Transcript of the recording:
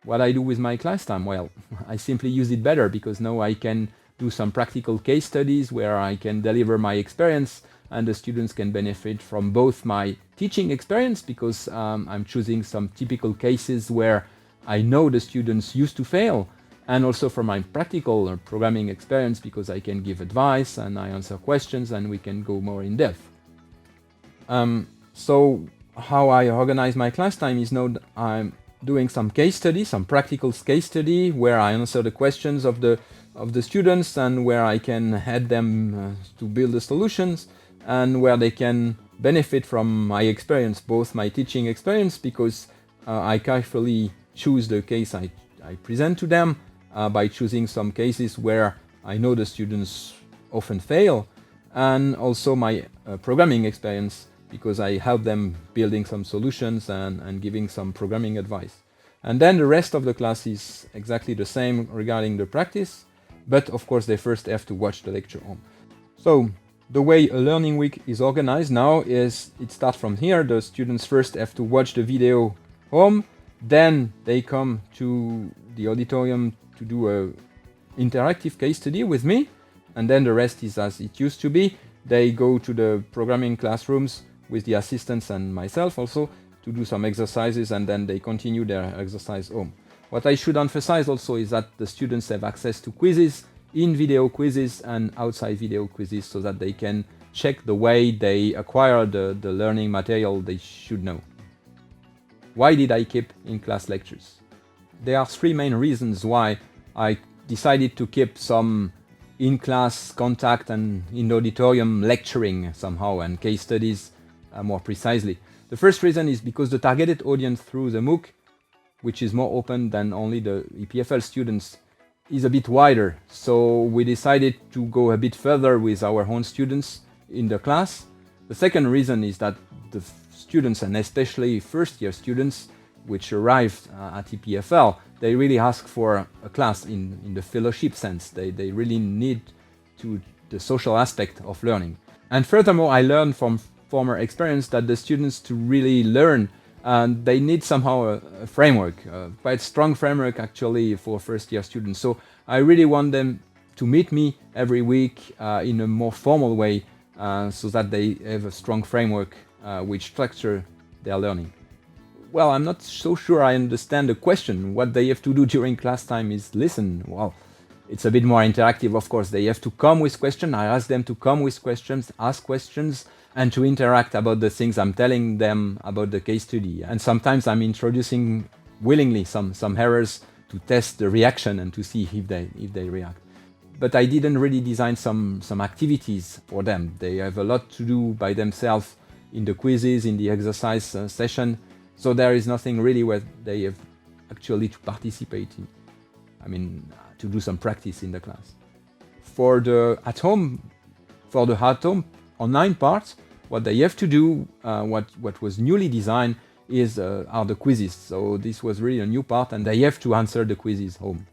what I do with my class time? Well, I simply use it better because now I can do some practical case studies where I can deliver my experience, and the students can benefit from both my teaching experience because I'm choosing some typical cases where I know the students used to fail, and also from my practical programming experience because I can give advice and I answer questions and we can go more in depth. So how I organize my class time is now I'm doing some case study, some practical case study where I answer the questions of the students and where I can help them to build the solutions, and where they can benefit from my experience, both my teaching experience because I carefully choose the case I present to them by choosing some cases where I know the students often fail, and also my programming experience because I help them building some solutions and giving some programming advice. And then the rest of the class is exactly the same regarding the practice, but of course they first have to watch the lecture home. So the way a learning week is organized now is it starts from here. The students first have to watch the video home, then they come to the auditorium to do a interactive case study with me, and then the rest is as it used to be. They go to the programming classrooms with the assistants and myself also to do some exercises, and then they continue their exercise home. What I should emphasize also is that the students have access to quizzes, in-video quizzes and outside video quizzes, so that they can check the way they acquire the learning material they should know. Why did I keep in-class lectures? There are three main reasons why I decided to keep some in-class contact and in the auditorium lecturing somehow and case studies more precisely. The first reason is because the targeted audience through the MOOC, which is more open than only the EPFL students, is a bit wider. So we decided to go a bit further with our own students in the class. The second reason is that the students, and especially first-year students, which arrived at EPFL, they really ask for a class in the fellowship sense. They really need to the social aspect of learning. And furthermore, I learned from former experience that the students to really learn, they need somehow a framework, quite strong framework actually for first-year students. So I really want them to meet me every week in a more formal way, so that they have a strong framework which structure their learning. Well, I'm not so sure I understand the question. What they have to do during class time is listen. Well, it's a bit more interactive, of course. They have to come with questions. I ask them to come with questions, ask questions, and to interact about the things I'm telling them about the case study. And sometimes I'm introducing willingly some errors to test the reaction and to see if they react. But I didn't really design some activities for them. They have a lot to do by themselves in the quizzes, in the exercise session. So there is nothing really where they have actually to participate in. I mean, to do some practice in the class. For the at-home online part, what they have to do, what was newly designed, are the quizzes. So this was really a new part, and they have to answer the quizzes home.